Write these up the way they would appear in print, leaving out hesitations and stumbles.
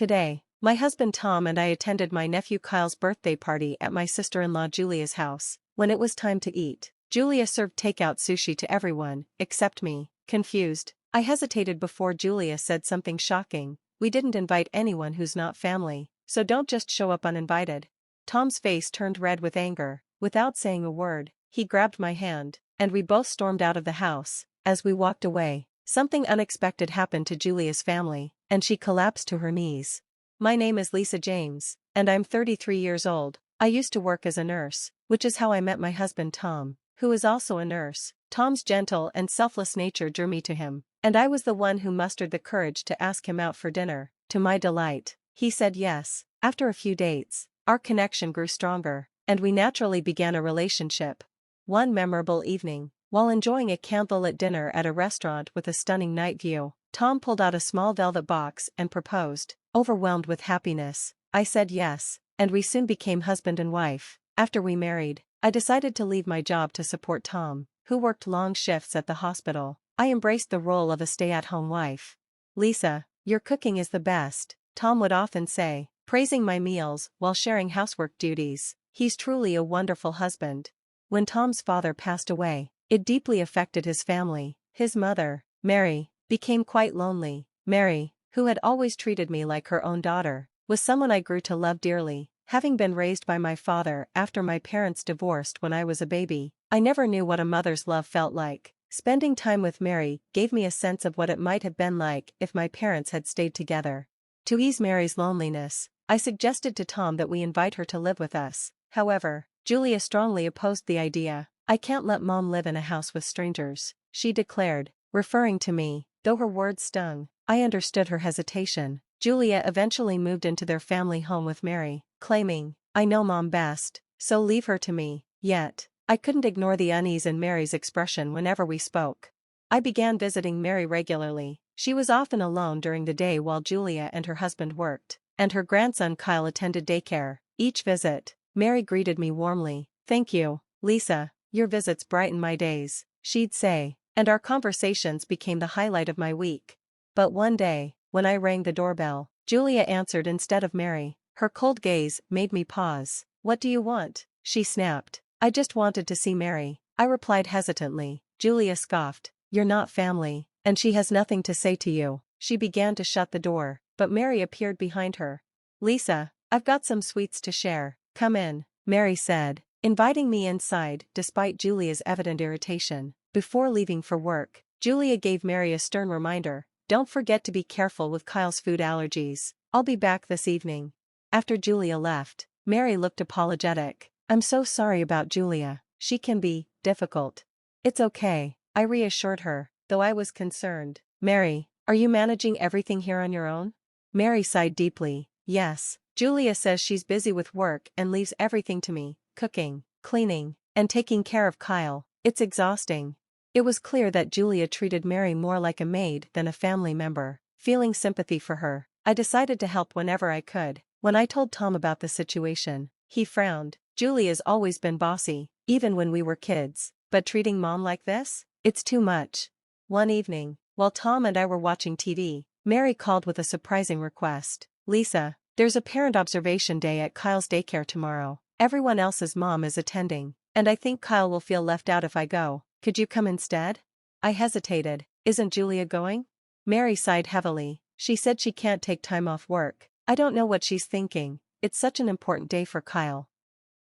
Today, my husband Tom and I attended my nephew Kyle's birthday party at my sister-in-law Julia's house. When it was time to eat, Julia served takeout sushi to everyone, except me. Confused, I hesitated before Julia said something shocking. We didn't invite anyone who's not family, so don't just show up uninvited. Tom's face turned red with anger. Without saying a word, he grabbed my hand, and we both stormed out of the house. As we walked away, something unexpected happened to Julia's family, and she collapsed to her knees. My name is Lisa James, and I'm 33 years old. I used to work as a nurse, which is how I met my husband Tom, who is also a nurse. Tom's gentle and selfless nature drew me to him, and I was the one who mustered the courage to ask him out for dinner. To my delight, he said yes. After a few dates, our connection grew stronger, and we naturally began a relationship. One memorable evening, while enjoying a candlelit dinner at a restaurant with a stunning night view, Tom pulled out a small velvet box and proposed. Overwhelmed with happiness, I said yes, and we soon became husband and wife. After we married, I decided to leave my job to support Tom, who worked long shifts at the hospital. I embraced the role of a stay-at-home wife. "Lisa, your cooking is the best," Tom would often say, praising my meals while sharing housework duties. He's truly a wonderful husband. When Tom's father passed away, it deeply affected his family. His mother, Mary, became quite lonely. Mary, who had always treated me like her own daughter, was someone I grew to love dearly. Having been raised by my father after my parents divorced when I was a baby, I never knew what a mother's love felt like. Spending time with Mary gave me a sense of what it might have been like if my parents had stayed together. To ease Mary's loneliness, I suggested to Tom that we invite her to live with us. However, Julia strongly opposed the idea. "I can't let Mom live in a house with strangers," she declared, referring to me. Though her words stung, I understood her hesitation. Julia eventually moved into their family home with Mary, claiming, "I know Mom best, so leave her to me." Yet, I couldn't ignore the unease in Mary's expression whenever we spoke. I began visiting Mary regularly. She was often alone during the day while Julia and her husband worked, and her grandson Kyle attended daycare. Each visit, Mary greeted me warmly. "Thank you, Lisa, your visits brighten my days," she'd say, and our conversations became the highlight of my week. But one day, when I rang the doorbell, Julia answered instead of Mary. Her cold gaze made me pause. "What do you want?" she snapped. "I just wanted to see Mary," I replied hesitantly. Julia scoffed. "You're not family, and she has nothing to say to you." She began to shut the door, but Mary appeared behind her. "Lisa, I've got some sweets to share. Come in," Mary said, inviting me inside despite Julia's evident irritation. Before leaving for work, Julia gave Mary a stern reminder. "Don't forget to be careful with Kyle's food allergies. I'll be back this evening." After Julia left, Mary looked apologetic. "I'm so sorry about Julia. She can be difficult." "It's okay," I reassured her, though I was concerned. "Mary, are you managing everything here on your own?" Mary sighed deeply. "Yes, Julia says she's busy with work and leaves everything to me, cooking, cleaning, and taking care of Kyle. It's exhausting." It was clear that Julia treated Mary more like a maid than a family member. Feeling sympathy for her, I decided to help whenever I could. When I told Tom about the situation, he frowned. "Julia's always been bossy, even when we were kids, but treating Mom like this? It's too much." One evening, while Tom and I were watching TV, Mary called with a surprising request. "Lisa, there's a parent observation day at Kyle's daycare tomorrow. Everyone else's mom is attending, and I think Kyle will feel left out if I go. Could you come instead?" I hesitated. "Isn't Julia going?" Mary sighed heavily. She said she can't take time off work. I don't know what she's thinking. It's such an important day for Kyle.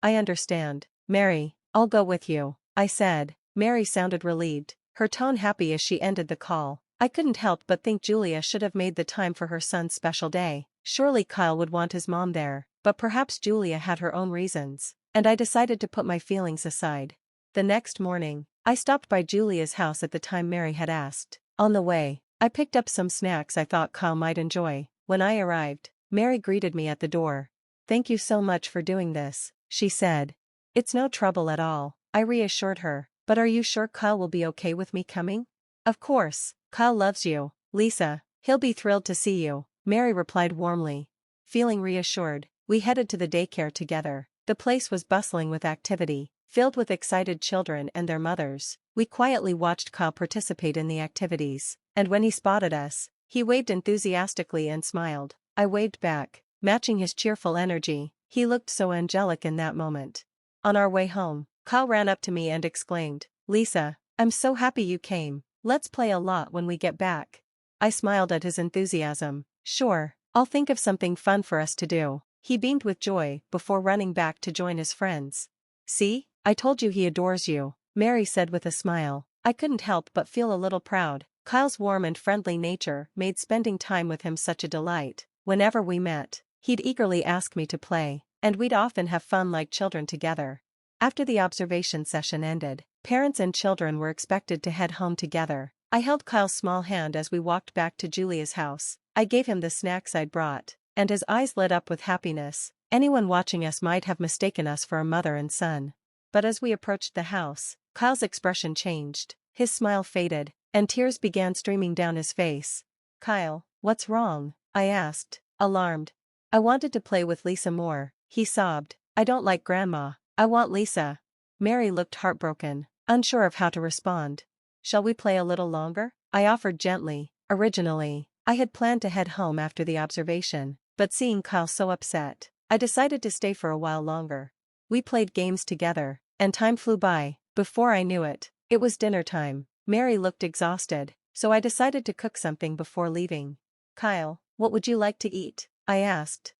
"I understand, Mary. I'll go with you," I said. Mary sounded relieved, her tone happy as she ended the call. I couldn't help but think Julia should have made the time for her son's special day. Surely Kyle would want his mom there, but perhaps Julia had her own reasons, and I decided to put my feelings aside. The next morning, I stopped by Julia's house at the time Mary had asked. On the way, I picked up some snacks I thought Kyle might enjoy. When I arrived, Mary greeted me at the door. "Thank you so much for doing this," she said. "It's no trouble at all," I reassured her. "But are you sure Kyle will be okay with me coming?" "Of course, Kyle loves you, Lisa. He'll be thrilled to see you," Mary replied warmly. Feeling reassured, we headed to the daycare together. The place was bustling with activity, filled with excited children and their mothers. We quietly watched Kyle participate in the activities, and when he spotted us, he waved enthusiastically and smiled. I waved back, matching his cheerful energy. He looked so angelic in that moment. On our way home, Kyle ran up to me and exclaimed, "Lisa, I'm so happy you came. Let's play a lot when we get back." I smiled at his enthusiasm. "Sure, I'll think of something fun for us to do." He beamed with joy before running back to join his friends. "See, I told you he adores you," Mary said with a smile. I couldn't help but feel a little proud. Kyle's warm and friendly nature made spending time with him such a delight. Whenever we met, he'd eagerly ask me to play, and we'd often have fun like children together. After the observation session ended, parents and children were expected to head home together. I held Kyle's small hand as we walked back to Julia's house. I gave him the snacks I'd brought, and his eyes lit up with happiness. Anyone watching us might have mistaken us for a mother and son. But as we approached the house, Kyle's expression changed, his smile faded, and tears began streaming down his face. "Kyle, what's wrong?" I asked, alarmed. "I wanted to play with Lisa more," he sobbed. "I don't like Grandma, I want Lisa." Mary looked heartbroken, unsure of how to respond. "Shall we play a little longer?" I offered gently. Originally, I had planned to head home after the observation, but seeing Kyle so upset, I decided to stay for a while longer. We played games together, and time flew by. Before I knew it, it was dinner time. Mary looked exhausted, so I decided to cook something before leaving. "Kyle, what would you like to eat?" I asked.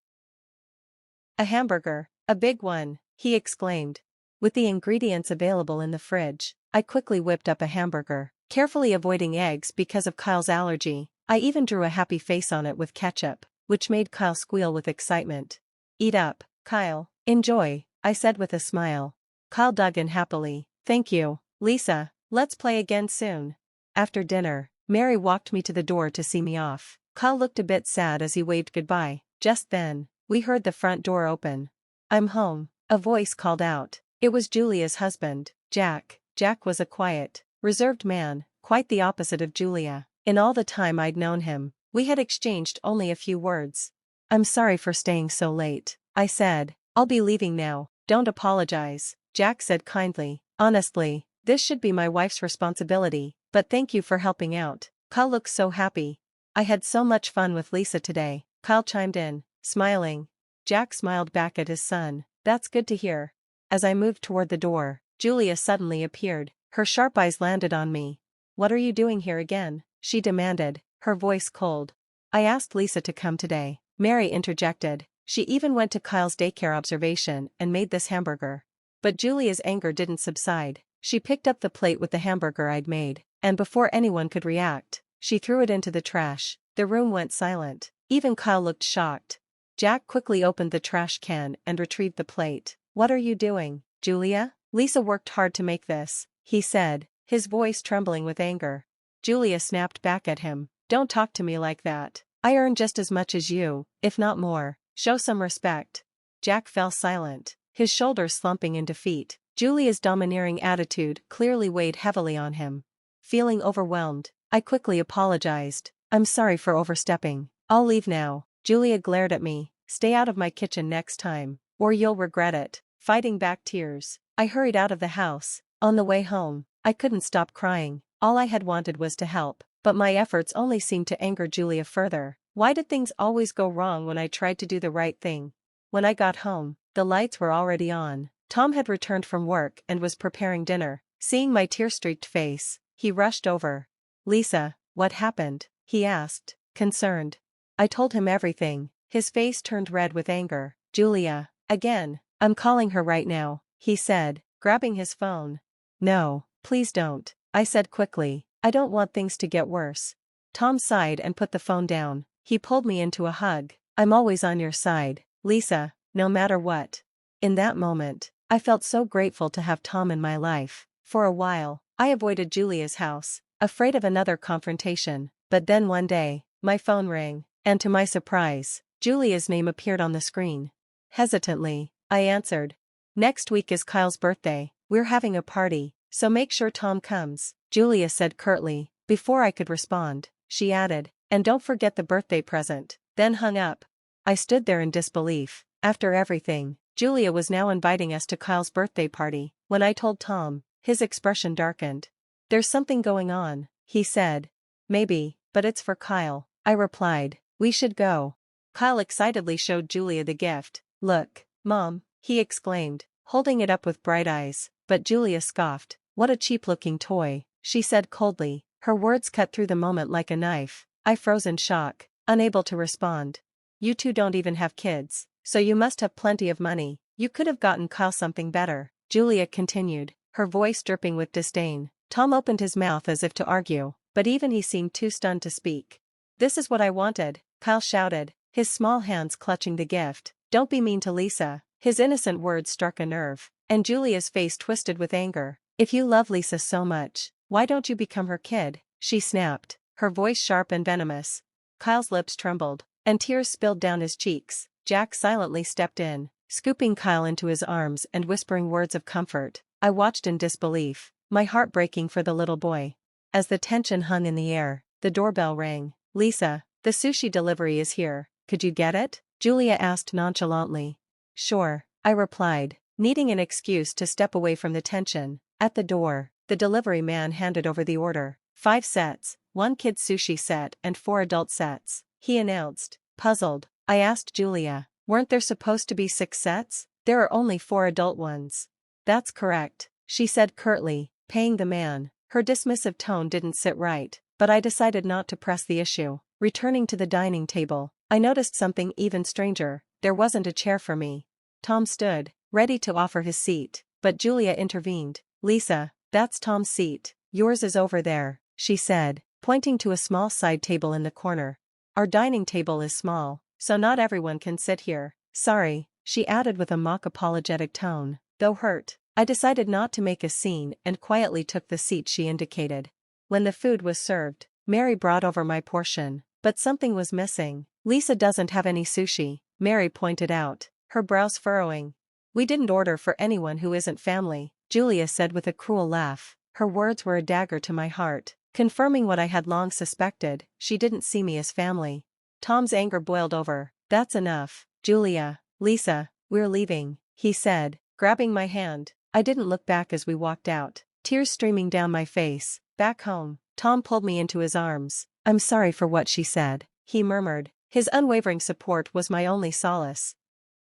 "A hamburger, a big one," he exclaimed. With the ingredients available in the fridge, I quickly whipped up a hamburger, carefully avoiding eggs because of Kyle's allergy. I even drew a happy face on it with ketchup, which made Kyle squeal with excitement. "Eat up, Kyle, enjoy," I said with a smile. Kyle dug in happily. "Thank you, Lisa, let's play again soon." After dinner, Mary walked me to the door to see me off. Kyle looked a bit sad as he waved goodbye. Just then, we heard the front door open. "I'm home," a voice called out. It was Julia's husband, Jack. Jack was a quiet, reserved man, quite the opposite of Julia. In all the time I'd known him, we had exchanged only a few words. "I'm sorry for staying so late," I said. "I'll be leaving now." "Don't apologize," Jack said kindly. "Honestly, this should be my wife's responsibility, but thank you for helping out." Kyle looked so happy. "I had so much fun with Lisa today," Kyle chimed in, smiling. Jack smiled back at his son. "That's good to hear." As I moved toward the door, Julia suddenly appeared. Her sharp eyes landed on me. "What are you doing here again?" she demanded, her voice cold. "I asked Lisa to come today," Mary interjected. "She even went to Kyle's daycare observation and made this hamburger." But Julia's anger didn't subside. She picked up the plate with the hamburger I'd made, and before anyone could react, she threw it into the trash. The room went silent. Even Kyle looked shocked. Jack quickly opened the trash can and retrieved the plate. "What are you doing, Julia? Lisa worked hard to make this," he said, his voice trembling with anger. Julia snapped back at him. "Don't talk to me like that. I earn just as much as you, if not more. Show some respect." Jack fell silent, his shoulders slumping in defeat. Julia's domineering attitude clearly weighed heavily on him. Feeling overwhelmed, I quickly apologized. "I'm sorry for overstepping. I'll leave now." Julia glared at me. "Stay out of my kitchen next time, or you'll regret it." Fighting back tears, I hurried out of the house. On the way home, I couldn't stop crying. All I had wanted was to help, but my efforts only seemed to anger Julia further. Why did things always go wrong when I tried to do the right thing? When I got home, the lights were already on. Tom had returned from work and was preparing dinner. Seeing my tear-streaked face, he rushed over. "Lisa, what happened?" he asked, concerned. I told him everything. His face turned red with anger. "Julia, again." "I'm calling her right now," he said, grabbing his phone. "No, please don't," I said quickly. "I don't want things to get worse." Tom sighed and put the phone down. He pulled me into a hug. "I'm always on your side, Lisa, no matter what." In that moment, I felt so grateful to have Tom in my life. For a while, I avoided Julia's house, afraid of another confrontation. But then one day, my phone rang, and to my surprise, Julia's name appeared on the screen. Hesitantly, I answered. "Next week is Kyle's birthday. We're having a party, so make sure Tom comes," Julia said curtly. Before I could respond, she added, "And don't forget the birthday present," then hung up. I stood there in disbelief. After everything, Julia was now inviting us to Kyle's birthday party. When I told Tom, his expression darkened. "There's something going on," he said. "Maybe, but it's for Kyle," I replied. "We should go." Kyle excitedly showed Julia the gift. "Look, Mom," he exclaimed, holding it up with bright eyes, but Julia scoffed. "What a cheap-looking toy," she said coldly, her words cut through the moment like a knife. I froze in shock, unable to respond. "You two don't even have kids, so you must have plenty of money. You could have gotten Kyle something better," Julia continued, her voice dripping with disdain. Tom opened his mouth as if to argue, but even he seemed too stunned to speak. "This is what I wanted," Kyle shouted, his small hands clutching the gift. "Don't be mean to Lisa." His innocent words struck a nerve, and Julia's face twisted with anger. "If you love Lisa so much, why don't you become her kid?" she snapped, her voice sharp and venomous. Kyle's lips trembled, and tears spilled down his cheeks. Jack silently stepped in, scooping Kyle into his arms and whispering words of comfort. I watched in disbelief, my heart breaking for the little boy. As the tension hung in the air, the doorbell rang. "Lisa, the sushi delivery is here, could you get it?" Julia asked nonchalantly. "Sure," I replied, needing an excuse to step away from the tension. At the door, the delivery man handed over the order. 5 sets, 1 kid sushi set and 4 adult sets, he announced. Puzzled, I asked Julia, "Weren't there supposed to be 6 sets? There are only 4 adult ones." "That's correct," she said curtly, paying the man. Her dismissive tone didn't sit right, but I decided not to press the issue. Returning to the dining table, I noticed something even stranger. There wasn't a chair for me. Tom stood, ready to offer his seat, but Julia intervened. "Lisa, that's Tom's seat, yours is over there," she said, pointing to a small side table in the corner. "Our dining table is small, so not everyone can sit here." "Sorry," she added with a mock apologetic tone. Though hurt, I decided not to make a scene and quietly took the seat she indicated. When the food was served, Mary brought over my portion, but something was missing. "Lisa doesn't have any sushi," Mary pointed out, her brows furrowing. "We didn't order for anyone who isn't family," Julia said with a cruel laugh. Her words were a dagger to my heart, confirming what I had long suspected. She didn't see me as family. Tom's anger boiled over. "That's enough, Julia. Lisa, we're leaving," he said, grabbing my hand. I didn't look back as we walked out, tears streaming down my face. Back home, Tom pulled me into his arms. "I'm sorry for what she said," he murmured. His unwavering support was my only solace.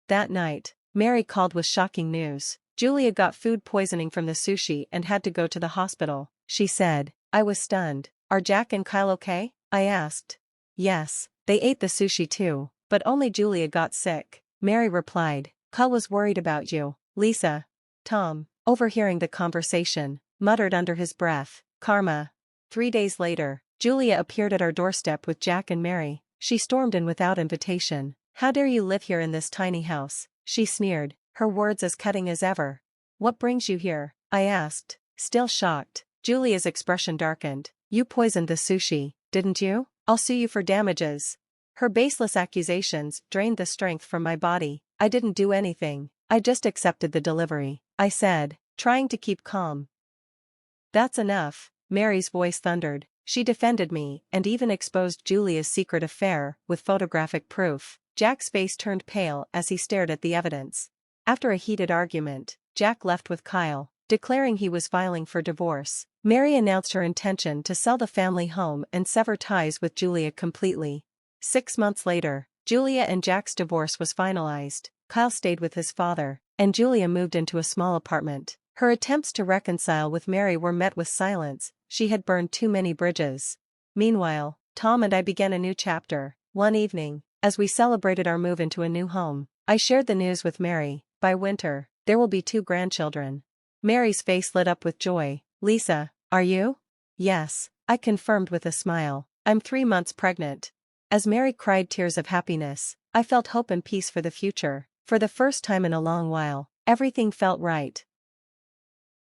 That night, Mary called with shocking news. Julia got food poisoning from the sushi and had to go to the hospital, she said. I was stunned. "Are Jack and Kyle okay?" I asked. "Yes, they ate the sushi too, but only Julia got sick," Mary replied. "Kyle was worried about you, Lisa." Tom, overhearing the conversation, muttered under his breath, "Karma." 3 days later, Julia appeared at our doorstep with Jack and Mary. She stormed in without invitation. "How dare you live here in this tiny house?" she sneered, her words as cutting as ever. "What brings you here?" I asked, still shocked. Julia's expression darkened. "You poisoned the sushi, didn't you? I'll sue you for damages." Her baseless accusations drained the strength from my body. "I didn't do anything, I just accepted the delivery," I said, trying to keep calm. "That's enough," Mary's voice thundered. She defended me and even exposed Julia's secret affair with photographic proof. Jack's face turned pale as he stared at the evidence. After a heated argument, Jack left with Kyle, declaring he was filing for divorce. Mary announced her intention to sell the family home and sever ties with Julia completely. 6 months later, Julia and Jack's divorce was finalized. Kyle stayed with his father, and Julia moved into a small apartment. Her attempts to reconcile with Mary were met with silence. She had burned too many bridges. Meanwhile, Tom and I began a new chapter. One evening, as we celebrated our move into a new home, I shared the news with Mary. "By winter, there will be 2 grandchildren." Mary's face lit up with joy. "Lisa, are you?" "Yes," I confirmed with a smile. "I'm 3 months pregnant." As Mary cried tears of happiness, I felt hope and peace for the future. For the first time in a long while, everything felt right.